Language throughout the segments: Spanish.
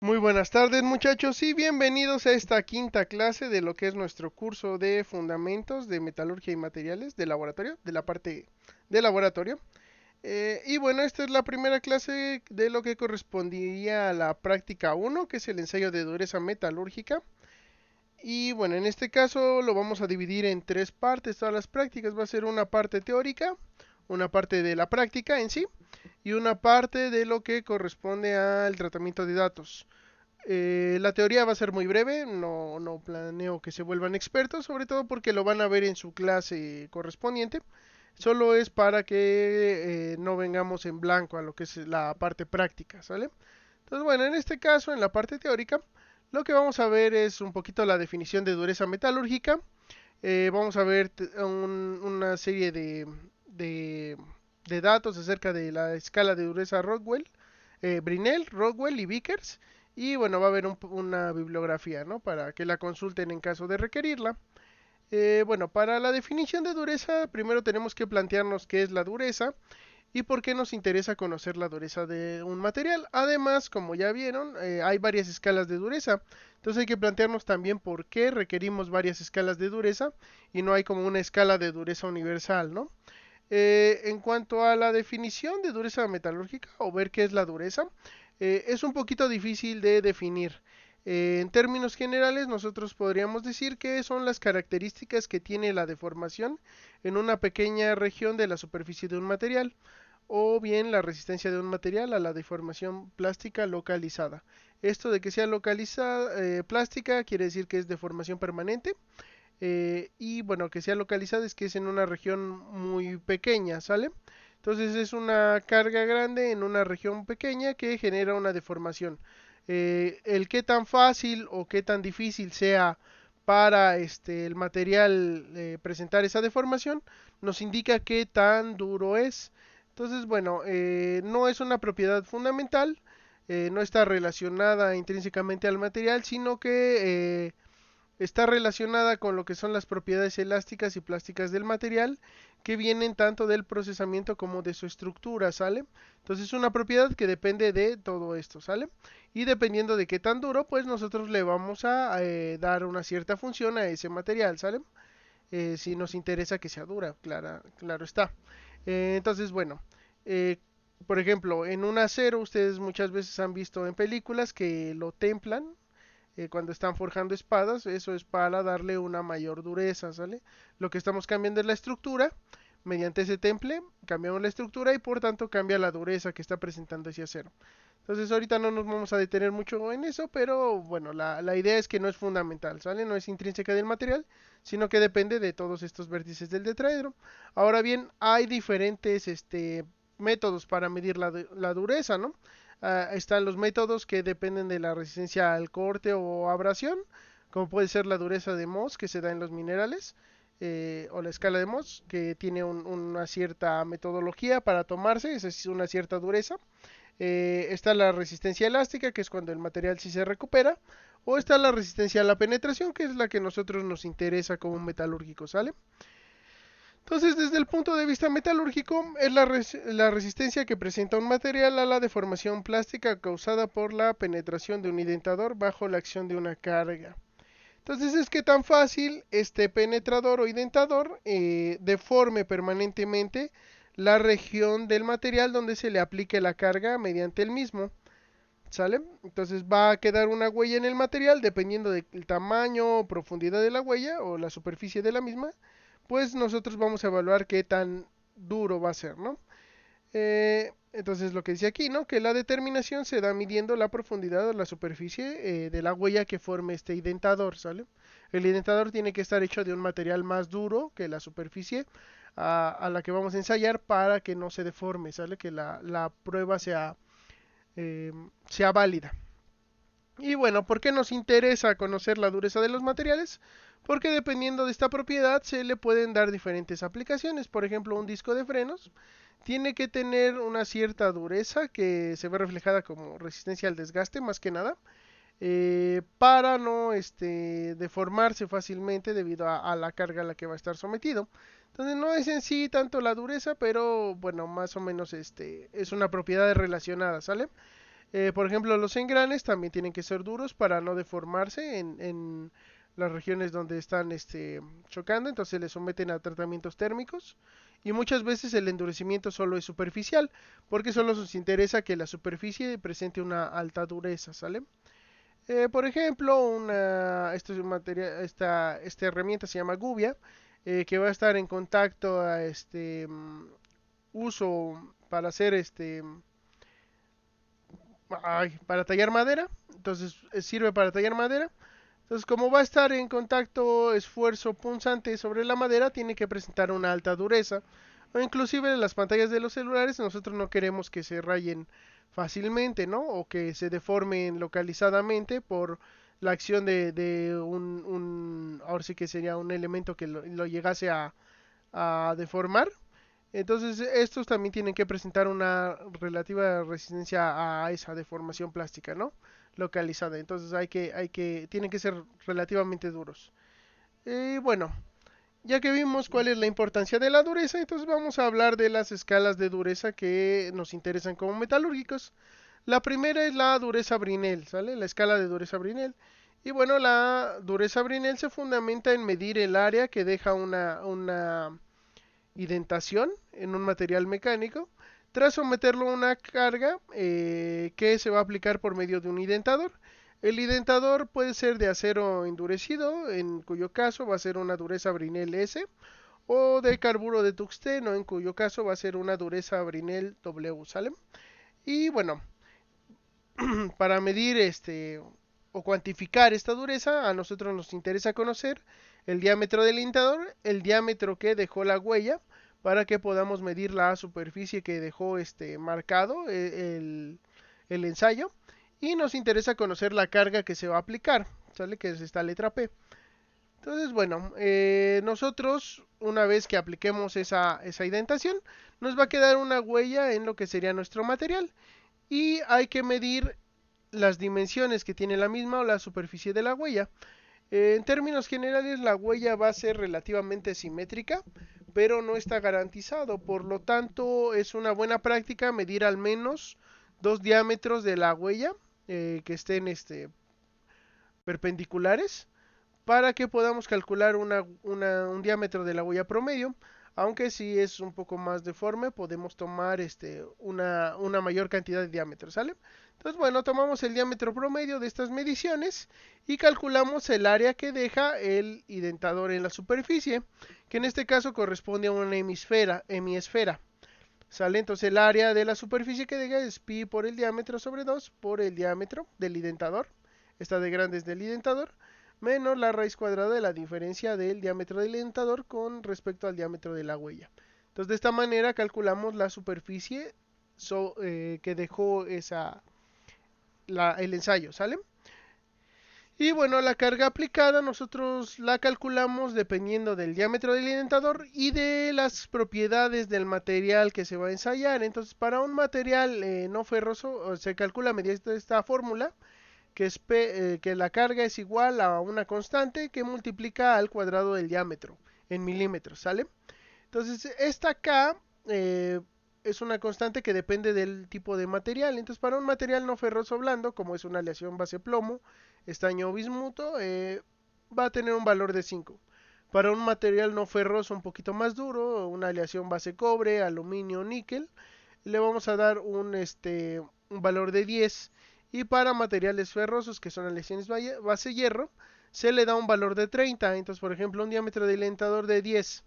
Muy buenas tardes muchachos y bienvenidos a esta quinta clase de lo que es nuestro curso de fundamentos de metalurgia y materiales de laboratorio, de la parte de laboratorio. Y bueno, esta es la primera clase de lo que correspondería a la práctica uno, que es el ensayo de dureza metalúrgica. Y bueno, en este caso lo vamos a dividir en tres partes. Todas las prácticas va a ser una parte teórica, una parte de la práctica en sí y una parte de lo que corresponde al tratamiento de datos. La teoría va a ser muy breve, no planeo que se vuelvan expertos, sobre todo porque lo van a ver en su clase correspondiente. Solo es para que no vengamos en blanco a lo que es la parte práctica, ¿sale? Entonces, bueno, en este caso, en la parte teórica, lo que vamos a ver es un poquito la definición de dureza metalúrgica. Vamos a ver una serie de, de datos acerca de la escala de dureza Rockwell, Brinell, Rockwell y Vickers. Y bueno, va a haber una bibliografía, ¿no? Para que la consulten en caso de requerirla. Bueno, para la definición de dureza, primero tenemos que plantearnos qué es la dureza y por qué nos interesa conocer la dureza de un material. Además, como ya vieron, hay varias escalas de dureza. Entonces hay que plantearnos también por qué requerimos varias escalas de dureza y no hay como una escala de dureza universal, ¿no? En cuanto a la definición de dureza metalúrgica o ver qué es la dureza, es un poquito difícil de definir. En términos generales, nosotros podríamos decir que son las características que tiene la deformación en una pequeña región de la superficie de un material, o bien la resistencia de un material a la deformación plástica localizada. Esto de que sea localizada, plástica quiere decir que es deformación permanente, y bueno, que sea localizada es que es en una región muy pequeña, ¿sale? Entonces es una carga grande en una región pequeña que genera una deformación. El qué tan fácil o qué tan difícil sea para el material presentar esa deformación nos indica qué tan duro es. Entonces, bueno, no es una propiedad fundamental, no está relacionada intrínsecamente al material, sino que está relacionada con lo que son las propiedades elásticas y plásticas del material, que vienen tanto del procesamiento como de su estructura, ¿sale? Entonces es una propiedad que depende de todo esto, ¿sale? Y dependiendo de qué tan duro, pues nosotros le vamos a dar una cierta función a ese material, ¿sale? Si nos interesa que sea dura, claro está. Entonces, bueno, eh, por ejemplo, en un acero ustedes muchas veces han visto en películas que lo templan, cuando están forjando espadas, eso es para darle una mayor dureza, ¿sale? Lo que estamos cambiando es la estructura, mediante ese temple cambiamos la estructura y por tanto cambia la dureza que está presentando ese acero. Entonces ahorita no nos vamos a detener mucho en eso, pero bueno, la idea es que no es fundamental, ¿sale? No es intrínseca del material, sino que depende de todos estos vértices del tetraedro. Ahora bien, hay diferentes métodos para medir la dureza, ¿no? Están los métodos que dependen de la resistencia al corte o abrasión, como puede ser la dureza de Mohs que se da en los minerales, o la escala de Mohs, que tiene una cierta metodología para tomarse, esa es una cierta dureza. Está la resistencia elástica, que es cuando el material sí se recupera, o está la resistencia a la penetración, que es la que a nosotros nos interesa como metalúrgico, ¿sale? Entonces, desde el punto de vista metalúrgico, es la resistencia que presenta un material a la deformación plástica causada por la penetración de un identador bajo la acción de una carga. Entonces, es que tan fácil este penetrador o identador deforme permanentemente la región del material donde se le aplique la carga mediante el mismo. ¿Sale? Entonces va a quedar una huella en el material dependiendo del tamaño o profundidad de la huella o la superficie de la misma, pues nosotros vamos a evaluar qué tan duro va a ser, ¿no? Entonces lo que dice aquí, ¿no? Que la determinación se da midiendo la profundidad o la superficie de la huella que forme este identador, ¿sale? El identador tiene que estar hecho de un material más duro que la superficie a la que vamos a ensayar para que no se deforme, ¿sale? Que la prueba sea válida. Y bueno, ¿por qué nos interesa conocer la dureza de los materiales? Porque dependiendo de esta propiedad se le pueden dar diferentes aplicaciones. Por ejemplo, un disco de frenos tiene que tener una cierta dureza que se ve reflejada como resistencia al desgaste más que nada, para no deformarse fácilmente debido a la carga a la que va a estar sometido. Entonces no es en sí tanto la dureza, pero bueno, más o menos es una propiedad relacionada, ¿sale? Por ejemplo, los engranes también tienen que ser duros para no deformarse en las regiones donde están chocando, entonces le someten a tratamientos térmicos y muchas veces el endurecimiento solo es superficial porque solo nos interesa que la superficie presente una alta dureza, ¿sale? Por ejemplo, esta herramienta se llama gubia, que va a estar en contacto a uso para hacer para tallar madera. Entonces sirve para tallar madera. Entonces, como va a estar en contacto esfuerzo punzante sobre la madera, tiene que presentar una alta dureza. O inclusive en las pantallas de los celulares nosotros no queremos que se rayen fácilmente, ¿no? O que se deformen localizadamente por la acción de ahora sí que sería un elemento que lo llegase a deformar. Entonces, estos también tienen que presentar una relativa resistencia a esa deformación plástica, ¿no? Localizada. Entonces, tienen que ser relativamente duros. Y bueno, ya que vimos cuál es la importancia de la dureza, entonces vamos a hablar de las escalas de dureza que nos interesan como metalúrgicos. La primera es la dureza Brinell, ¿sale? La escala de dureza Brinell. Y bueno, la dureza Brinell se fundamenta en medir el área que deja una indentación en un material mecánico tras someterlo a una carga que se va a aplicar por medio de un indentador. El indentador puede ser de acero endurecido, en cuyo caso va a ser una dureza Brinell S, o de carburo de tuxteno, en cuyo caso va a ser una dureza Brinell W, ¿sale? Y bueno, para medir o cuantificar esta dureza, a nosotros nos interesa conocer el diámetro del indentador, el diámetro que dejó la huella, para que podamos medir la superficie que dejó marcado el ensayo. Y nos interesa conocer la carga que se va a aplicar, ¿sale? Que es esta letra P. Entonces, bueno, nosotros una vez que apliquemos esa indentación, nos va a quedar una huella en lo que sería nuestro material. Y hay que medir las dimensiones que tiene la misma o la superficie de la huella. En términos generales, la huella va a ser relativamente simétrica, pero no está garantizado. Por lo tanto, es una buena práctica medir al menos dos diámetros de la huella que estén perpendiculares para que podamos calcular un diámetro de la huella promedio. Aunque si es un poco más deforme, podemos tomar una mayor cantidad de diámetros, ¿sale? Entonces, bueno, tomamos el diámetro promedio de estas mediciones y calculamos el área que deja el indentador en la superficie, que en este caso corresponde a una hemiesfera. ¿Sale? Entonces el área de la superficie que deja es pi por el diámetro sobre 2 por el diámetro del indentador. Esta de grande es del indentador menos la raíz cuadrada de la diferencia del diámetro del indentador con respecto al diámetro de la huella. Entonces de esta manera calculamos la superficie que dejó el ensayo, ¿sale? Y bueno, la carga aplicada nosotros la calculamos dependiendo del diámetro del indentador y de las propiedades del material que se va a ensayar. Entonces, para un material no ferroso se calcula mediante esta fórmula que la carga es igual a una constante que multiplica al cuadrado del diámetro en milímetros, ¿sale? Entonces, esta K es una constante que depende del tipo de material. Entonces, para un material no ferroso blando, como es una aleación base plomo, estaño o bismuto, va a tener un valor de 5. Para un material no ferroso un poquito más duro, una aleación base cobre, aluminio, níquel, le vamos a dar un valor de 10. Y para materiales ferrosos, que son aleaciones base hierro, se le da un valor de 30. Entonces, por ejemplo, un diámetro de indentador de 10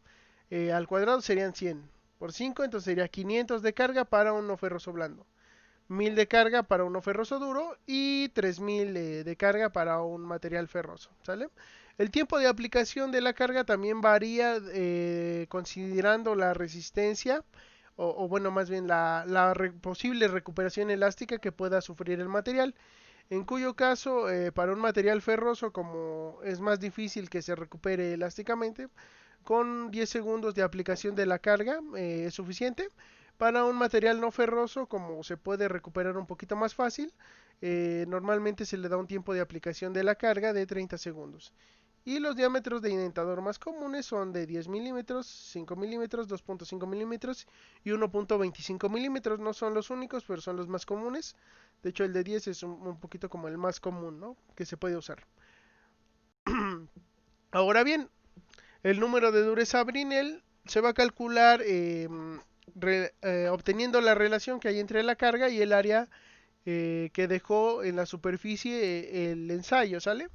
al cuadrado serían 100 por 5, entonces sería 500 de carga para un no ferroso blando, 1000 de carga para un no ferroso duro y 3000 de carga para un material ferroso, ¿sale? El tiempo de aplicación de la carga también varía considerando la resistencia o bueno, más bien posible recuperación elástica que pueda sufrir el material. En cuyo caso, para un material ferroso, como es más difícil que se recupere elásticamente, con 10 segundos de aplicación de la carga es suficiente. Para un material no ferroso, como se puede recuperar un poquito más fácil, normalmente se le da un tiempo de aplicación de la carga de 30 segundos. Y los diámetros de indentador más comunes son de 10 milímetros, 5 milímetros, 2.5 milímetros y 1.25 milímetros. No son los únicos, pero son los más comunes. De hecho, el de 10 es un poquito como el más común, ¿no? Que se puede usar. Ahora bien, el número de dureza Brinell se va a calcular obteniendo la relación que hay entre la carga y el área que dejó en la superficie el ensayo, ¿sale?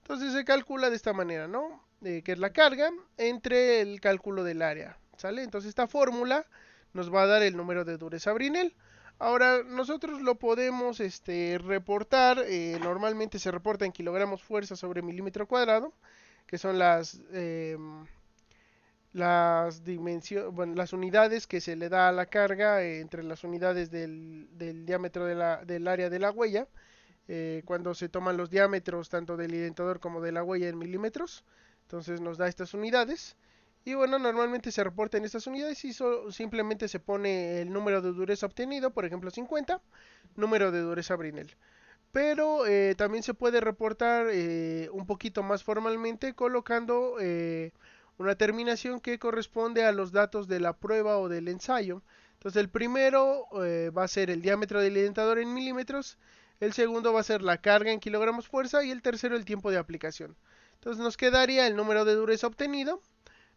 Entonces se calcula de esta manera, ¿no? Que es la carga entre el cálculo del área, ¿sale? Entonces esta fórmula nos va a dar el número de dureza Brinell. Ahora nosotros lo podemos reportar, normalmente se reporta en kilogramos fuerza sobre milímetro cuadrado, que son las dimensiones, bueno, las unidades que se le da a la carga entre las unidades del diámetro del área de la huella, cuando se toman los diámetros tanto del identador como de la huella en milímetros, entonces nos da estas unidades. Y bueno, normalmente se reporta en estas unidades y simplemente se pone el número de dureza obtenido, por ejemplo 50, número de dureza Brinell. Pero también se puede reportar un poquito más formalmente colocando una terminación que corresponde a los datos de la prueba o del ensayo. Entonces el primero va a ser el diámetro del identador en milímetros, el segundo va a ser la carga en kilogramos fuerza y el tercero el tiempo de aplicación. Entonces nos quedaría el número de dureza obtenido,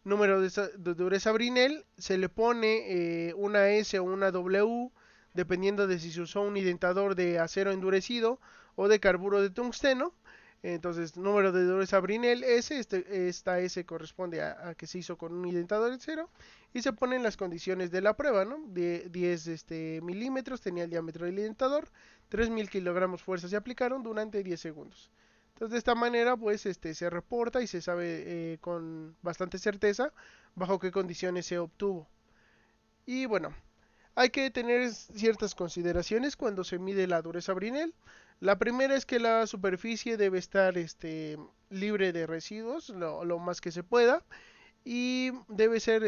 número de dureza Brinell, se le pone una S o una W dependiendo de si se usó un identador de acero endurecido o de carburo de tungsteno. Entonces, número de dureza Brinell S, esta S corresponde a que se hizo con un identador de acero y se ponen las condiciones de la prueba, ¿no? De 10 milímetros tenía el diámetro del identador, 3000 kilogramos fuerza se aplicaron durante 10 segundos. Entonces, de esta manera, pues, se reporta y se sabe con bastante certeza bajo qué condiciones se obtuvo. Y bueno, hay que tener ciertas consideraciones cuando se mide la dureza Brinell. La primera es que la superficie debe estar libre de residuos lo más que se pueda y debe ser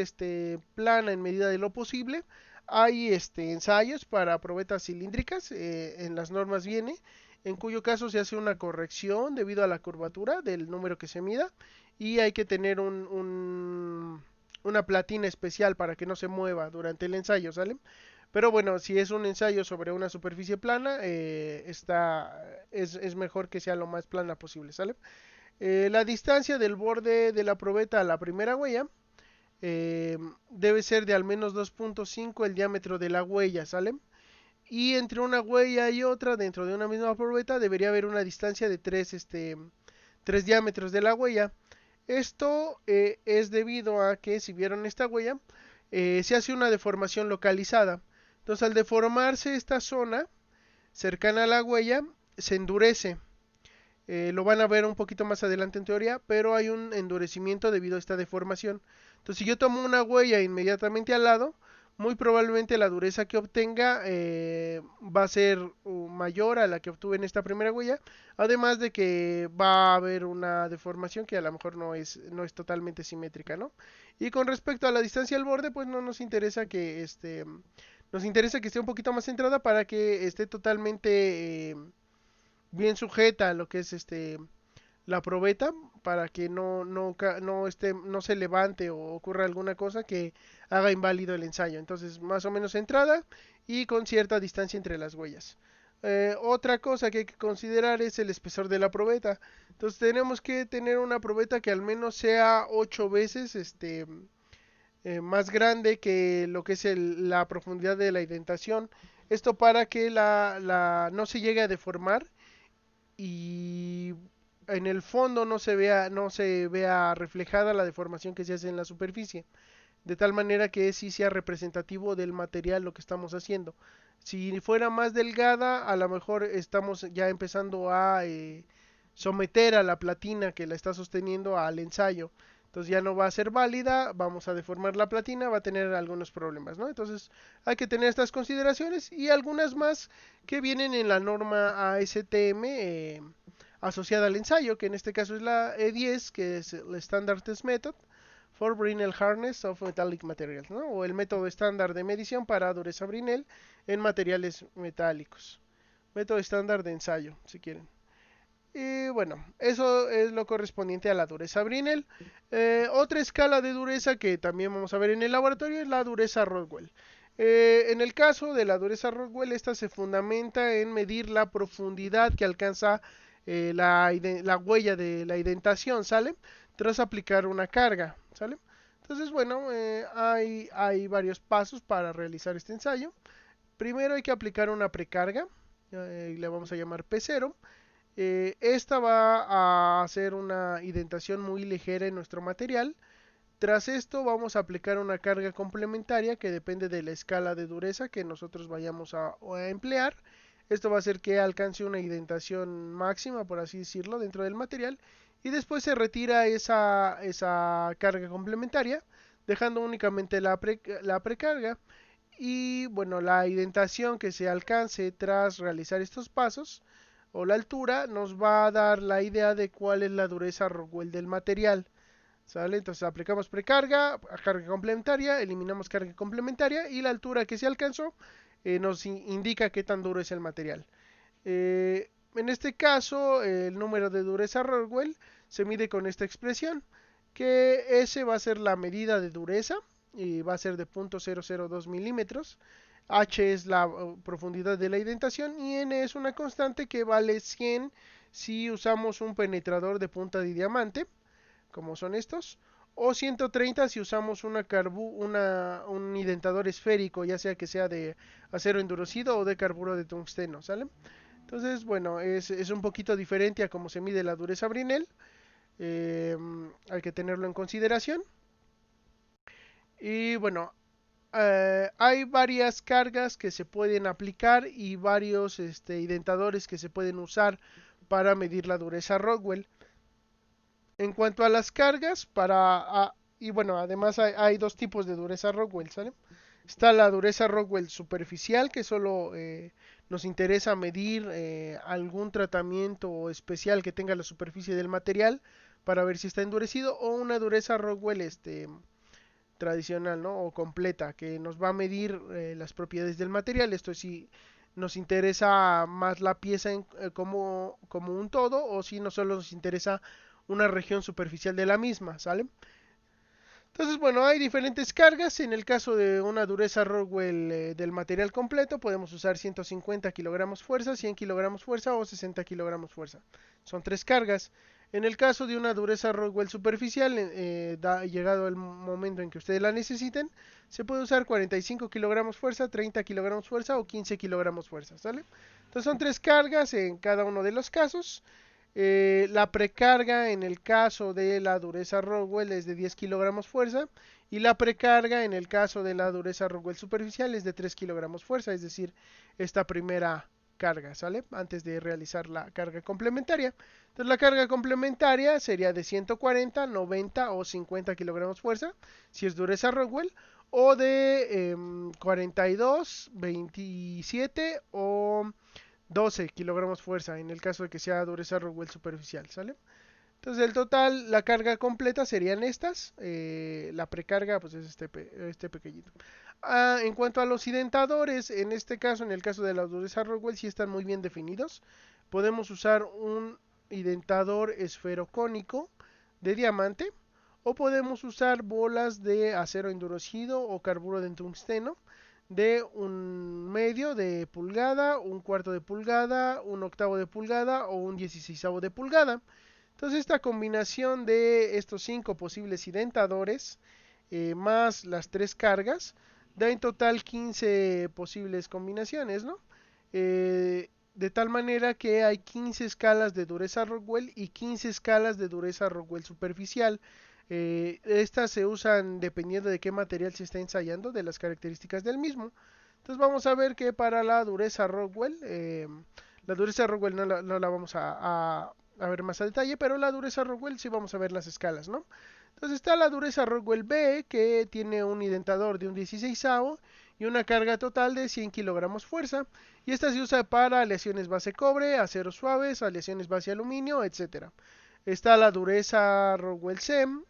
plana en medida de lo posible. Hay ensayos para probetas cilíndricas, en las normas viene, en cuyo caso se hace una corrección debido a la curvatura del número que se mida y hay que tener una platina especial para que no se mueva durante el ensayo, ¿sale? Pero bueno, si es un ensayo sobre una superficie plana, es mejor que sea lo más plana posible, ¿sale? La distancia del borde de la probeta a la primera huella debe ser de al menos 2.5 el diámetro de la huella, ¿sale? Y entre una huella y otra, dentro de una misma probeta, debería haber una distancia de 3 diámetros de la huella. Esto es debido a que, si vieron esta huella, se hace una deformación localizada. Entonces, al deformarse esta zona cercana a la huella, se endurece. Lo van a ver un poquito más adelante en teoría, pero hay un endurecimiento debido a esta deformación. Entonces, si yo tomo una huella inmediatamente al lado, muy probablemente la dureza que obtenga va a ser mayor a la que obtuve en esta primera huella, además de que va a haber una deformación que a lo mejor no es totalmente simétrica, ¿no? Y con respecto a la distancia al borde, pues no nos interesa nos interesa que esté un poquito más centrada para que esté totalmente bien sujeta a lo que es la probeta para que no se levante o ocurra alguna cosa que haga inválido el ensayo. Entonces, más o menos centrada y con cierta distancia entre las huellas. Otra cosa que hay que considerar es el espesor de la probeta. Entonces, tenemos que tener una probeta que al menos sea 8 veces más grande que lo que es la profundidad de la indentación. Esto para que no se llegue a deformar y en el fondo no se vea reflejada la deformación que se hace en la superficie, de tal manera que sí sea representativo del material lo que estamos haciendo. Si fuera más delgada, a lo mejor estamos ya empezando a someter a la platina que la está sosteniendo al ensayo. Entonces ya no va a ser válida, vamos a deformar la platina, va a tener algunos problemas, ¿no? Entonces hay que tener estas consideraciones y algunas más que vienen en la norma ASTM asociada al ensayo, que en este caso es la E10, que es el Standard Test Method for Brinell Hardness of Metallic Materials, ¿no? O el método estándar de medición para dureza Brinell en materiales metálicos. Método estándar de ensayo, si quieren. Y bueno, eso es lo correspondiente a la dureza Brinell. Otra escala de dureza que también vamos a ver en el laboratorio es la dureza Rodwell. En el caso de la dureza Rockwell, esta se fundamenta en medir la profundidad que alcanza la huella de la indentación, ¿sale? Tras aplicar una carga, ¿sale? Entonces, bueno, hay varios pasos para realizar este ensayo. Primero hay que aplicar una precarga, le vamos a llamar P0. Esta va a hacer una indentación muy ligera en nuestro material. Tras esto vamos a aplicar una carga complementaria que depende de la escala de dureza que nosotros vayamos a emplear. Esto va a hacer que alcance una indentación máxima, por así decirlo, dentro del material. Y después se retira esa carga complementaria, dejando únicamente la precarga. Y bueno, la indentación que se alcance tras realizar estos pasos o la altura nos va a dar la idea de cuál es la dureza Rockwell del material. ¿Sale? Entonces aplicamos precarga, carga complementaria, eliminamos carga complementaria y la altura que se alcanzó nos indica qué tan duro es el material. En este caso, el número de dureza Rockwell se mide con esta expresión, que S va a ser la medida de dureza y va a ser de 0.002 milímetros. H es la profundidad de la indentación y N es una constante que vale 100 si usamos un penetrador de punta de diamante, como son estos, o 130 si usamos un indentador esférico, ya sea que sea de acero endurecido o de carburo de tungsteno, ¿sale? Entonces, bueno, es un poquito diferente a cómo se mide la dureza Brinell, eh, hay que tenerlo en consideración. Y bueno, hay varias cargas que se pueden aplicar y varios indentadores que se pueden usar para medir la dureza Rockwell. En cuanto a las cargas, y bueno, además hay dos tipos de dureza Rockwell, ¿sale? Está la dureza Rockwell superficial, que solo nos interesa medir algún tratamiento especial que tenga la superficie del material para ver si está endurecido, o una dureza Rockwell tradicional, ¿no? O completa, que nos va a medir las propiedades del material. Esto sí nos interesa más la pieza como un todo, o si no solo nos interesa una región superficial de la misma, ¿sale? Entonces, bueno, hay diferentes cargas. En el caso de una dureza Rockwell del material completo, podemos usar 150 kilogramos fuerza, 100 kilogramos fuerza o 60 kilogramos fuerza. Son tres cargas. En el caso de una dureza Rockwell superficial, llegado el momento en que ustedes la necesiten, se puede usar 45 kilogramos fuerza, 30 kilogramos fuerza o 15 kilogramos fuerza, ¿sale? Entonces son tres cargas en cada uno de los casos. La precarga en el caso de la dureza Rockwell es de 10 kilogramos fuerza y la precarga en el caso de la dureza Rockwell superficial es de 3 kilogramos fuerza, es decir, esta primera carga, ¿sale? Antes de realizar la carga complementaria. Entonces la carga complementaria sería de 140, 90 o 50 kilogramos fuerza, si es dureza Rockwell, o de 42, 27 o 12 kilogramos fuerza en el caso de que sea dureza Rockwell superficial, ¿sale? Entonces el total, la carga completa serían estas, la precarga pues es este pequeñito. En cuanto a los indentadores, en este caso, en el caso de la dureza Rockwell, sí están muy bien definidos. Podemos usar un indentador esferocónico de diamante o podemos usar bolas de acero endurecido o carburo de tungsteno de un medio de pulgada, un cuarto de pulgada, un octavo de pulgada o un 16avo de pulgada. Entonces esta combinación de estos 5 posibles indentadores más las tres cargas da en total 15 posibles combinaciones, ¿no? De tal manera que hay 15 escalas de dureza Rockwell y 15 escalas de dureza Rockwell superficial. Estas se usan dependiendo de qué material se está ensayando, de las características del mismo. Entonces vamos a ver que para la dureza Rockwell no la vamos a ver más a detalle, pero la dureza Rockwell sí vamos a ver las escalas, ¿no? Entonces está la dureza Rockwell B, que tiene un indentador de un 16avo y una carga total de 100 kilogramos fuerza. Y esta se usa para aleaciones base cobre, aceros suaves, aleaciones base aluminio, etcétera. Está la dureza Rockwell SEM,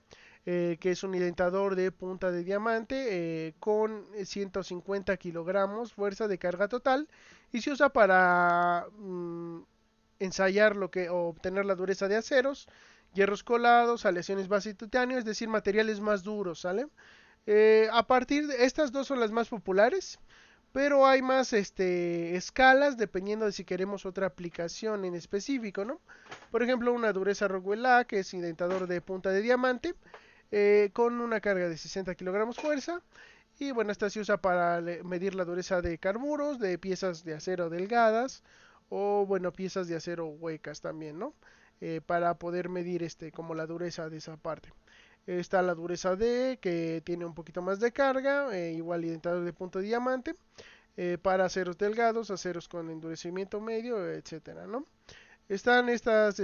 que es un indentador de punta de diamante con 150 kilogramos fuerza de carga total y se usa para ensayar o obtener la dureza de aceros, hierros colados, aleaciones base titanio, es decir, materiales más duros, ¿sale? A partir de estas dos son las más populares, pero hay más escalas dependiendo de si queremos otra aplicación en específico, ¿no? Por ejemplo, una dureza Rockwell A, que es indentador de punta de diamante, con una carga de 60 kilogramos fuerza. Y bueno, esta se usa para medir la dureza de carburos, de piezas de acero delgadas o bueno, piezas de acero huecas también, ¿no? Para poder medir como la dureza de esa parte. Está la dureza D, que tiene un poquito más de carga, igual indentador de punto de diamante, para aceros delgados, aceros con endurecimiento medio, etcétera, ¿no? Están estas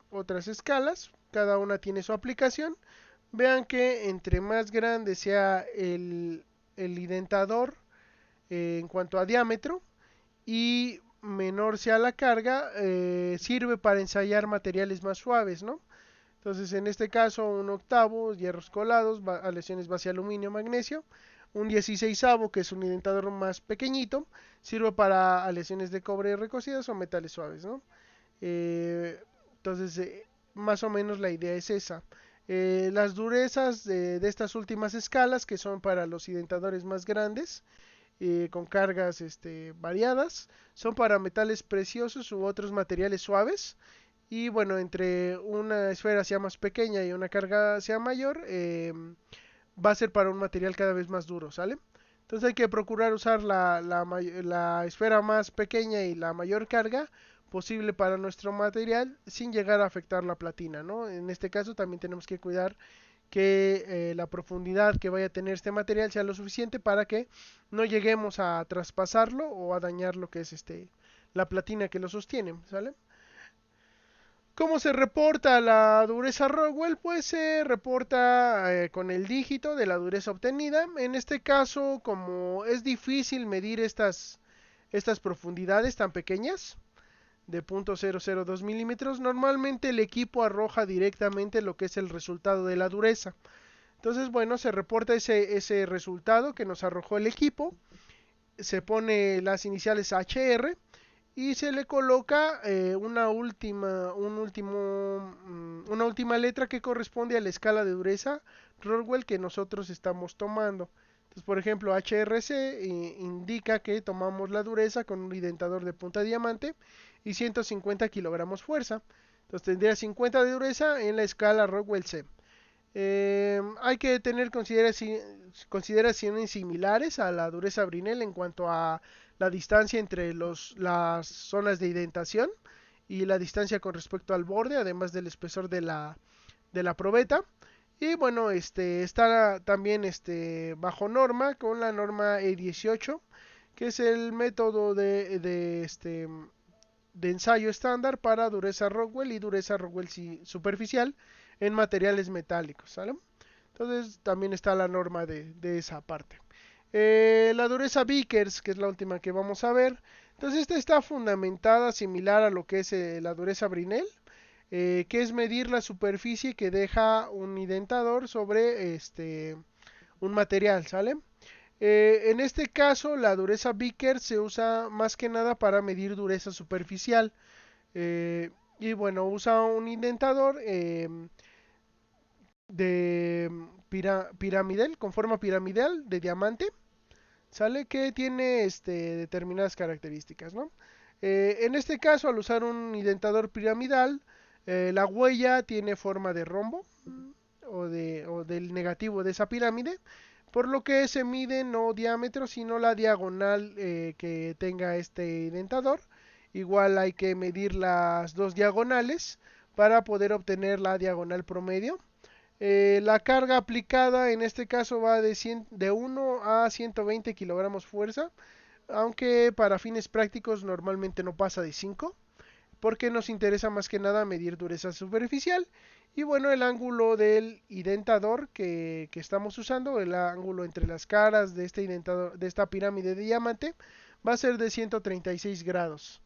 otras escalas, cada una tiene su aplicación. Vean que entre más grande sea el indentador en cuanto a diámetro y menor sea la carga, sirve para ensayar materiales más suaves, ¿no? Entonces, en este caso, un octavo, hierros colados, aleaciones base aluminio, magnesio. Un 16avo, que es un indentador más pequeñito, sirve para aleaciones de cobre recocidas o metales suaves, ¿no? Entonces, más o menos la idea es esa. Las durezas de estas últimas escalas, que son para los indentadores más grandes, con cargas variadas, son para metales preciosos u otros materiales suaves. Y bueno, entre una esfera sea más pequeña y una carga sea mayor, va a ser para un material cada vez más duro, ¿sale? Entonces hay que procurar usar la esfera más pequeña y la mayor carga posible para nuestro material sin llegar a afectar la platina, ¿no? En este caso también tenemos que cuidar que la profundidad que vaya a tener este material sea lo suficiente para que no lleguemos a traspasarlo o a dañar lo que es la platina que lo sostiene, ¿sale? ¿Cómo se reporta la dureza Rockwell? Pues se reporta con el dígito de la dureza obtenida. En este caso, como es difícil medir estas profundidades tan pequeñas, de 0.002 milímetros, normalmente el equipo arroja directamente lo que es el resultado de la dureza. Entonces, bueno, se reporta ese resultado que nos arrojó el equipo, se pone las iniciales HR y se le coloca una última letra que corresponde a la escala de dureza Rockwell que nosotros estamos tomando. Entonces, por ejemplo, HRC indica que tomamos la dureza con un indentador de punta de diamante y 150 kilogramos fuerza. Entonces tendría 50 de dureza en la escala Rockwell C. Hay que tener consideraciones similares a la dureza Brinell en cuanto a la distancia entre las zonas de indentación y la distancia con respecto al borde, además del espesor de la probeta. Y bueno, está también bajo norma con la norma E18, que es el método de ensayo estándar para dureza Rockwell y dureza Rockwell superficial en materiales metálicos, ¿sale? Entonces también está la norma de esa parte. La dureza Vickers, que es la última que vamos a ver. Entonces esta está fundamentada similar a lo que es la dureza Brinell, que es medir la superficie que deja un indentador sobre un material, ¿sale? En este caso, la dureza Vickers se usa más que nada para medir dureza superficial. Eh, y bueno, usa un indentador de piramidal, con forma piramidal de diamante, ¿sale? Que tiene determinadas características, ¿no? En este caso, al usar un indentador piramidal, la huella tiene forma de rombo o del negativo de esa pirámide, por lo que se mide no diámetro, sino la diagonal que tenga este indentador. Igual hay que medir las dos diagonales para poder obtener la diagonal promedio. La carga aplicada en este caso va de 1 a 120 kilogramos fuerza, aunque para fines prácticos normalmente no pasa de 5, porque nos interesa más que nada medir dureza superficial. Y bueno, el ángulo del indentador que estamos usando, el ángulo entre las caras de este indentador, de esta pirámide de diamante, va a ser de 136 grados.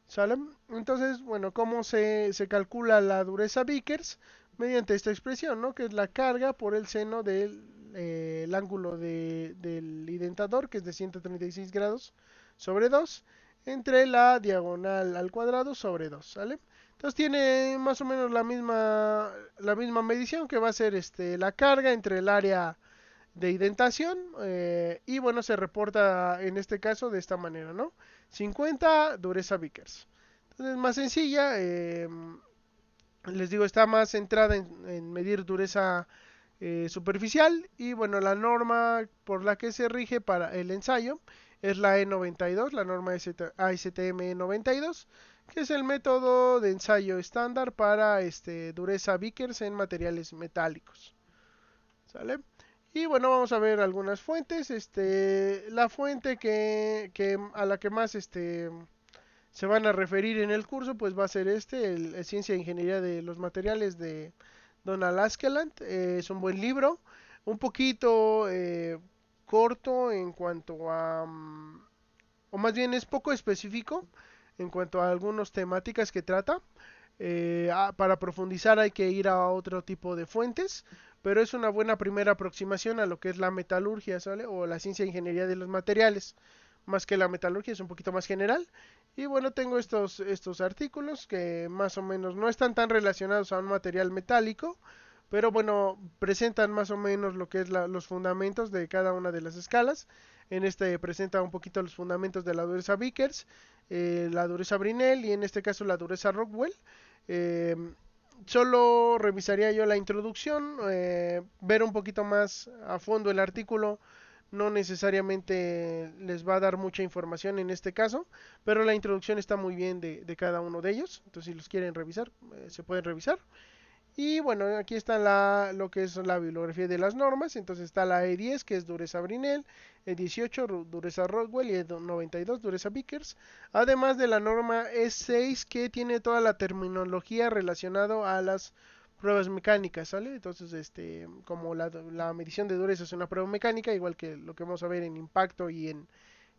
¿Sale? Entonces, bueno, ¿cómo se calcula la dureza Vickers? Mediante esta expresión, ¿no? Que es la carga por el seno del el ángulo del indentador, que es de 136 grados sobre 2, entre la diagonal al cuadrado sobre 2, ¿sale? Entonces tiene más o menos la misma medición, que va a ser la carga entre el área de indentación, y bueno, se reporta en este caso de esta manera, ¿no? 50 dureza Vickers. Entonces, más sencilla, les digo, está más centrada en medir dureza superficial, y bueno, la norma por la que se rige para el ensayo es la E92, la norma ASTM E92, que es el método de ensayo estándar para dureza Vickers en materiales metálicos. ¿Sale? Y bueno, vamos a ver algunas fuentes. La fuente que a la que más se van a referir en el curso, pues va a ser el Ciencia e Ingeniería de los Materiales de Donald Askeland. Es un buen libro, un poquito corto en cuanto a, o más bien es poco específico en cuanto a algunas temáticas que trata. Para profundizar hay que ir a otro tipo de fuentes, pero es una buena primera aproximación a lo que es la metalurgia, ¿sale? O la ciencia e ingeniería de los materiales. Más que la metalurgia, es un poquito más general. Y bueno, tengo estos artículos que más o menos no están tan relacionados a un material metálico, pero bueno, presentan más o menos lo que es los fundamentos de cada una de las escalas. En este presenta un poquito los fundamentos de la dureza Vickers, la dureza Brinell y en este caso la dureza Rockwell. Eh, Solo revisaría yo la introducción, ver un poquito más a fondo el artículo. No necesariamente les va a dar mucha información en este caso, pero la introducción está muy bien de cada uno de ellos. Entonces, si los quieren revisar, se pueden revisar. Y bueno, aquí está lo que es la bibliografía de las normas. Entonces está la E10, que es dureza Brinell, E18, dureza Rockwell, y E92, dureza Vickers. Además de la norma E6, que tiene toda la terminología relacionada a las pruebas mecánicas, ¿sale? Entonces, como la medición de dureza es una prueba mecánica, igual que lo que vamos a ver en impacto y en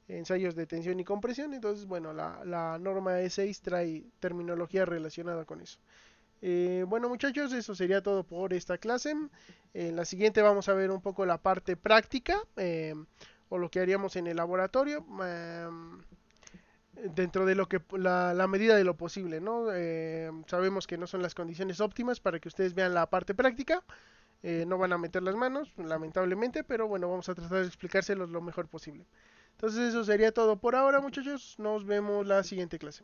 ensayos de tensión y compresión. Entonces, bueno, la norma E6 trae terminología relacionada con eso. Bueno muchachos, eso sería todo por esta clase. En la siguiente vamos a ver un poco la parte práctica, o lo que haríamos en el laboratorio, dentro de lo que la medida de lo posible, ¿no? Sabemos que no son las condiciones óptimas para que ustedes vean la parte práctica. No van a meter las manos, lamentablemente, pero bueno, vamos a tratar de explicárselos lo mejor posible. Entonces eso sería todo por ahora muchachos. Nos vemos la siguiente clase.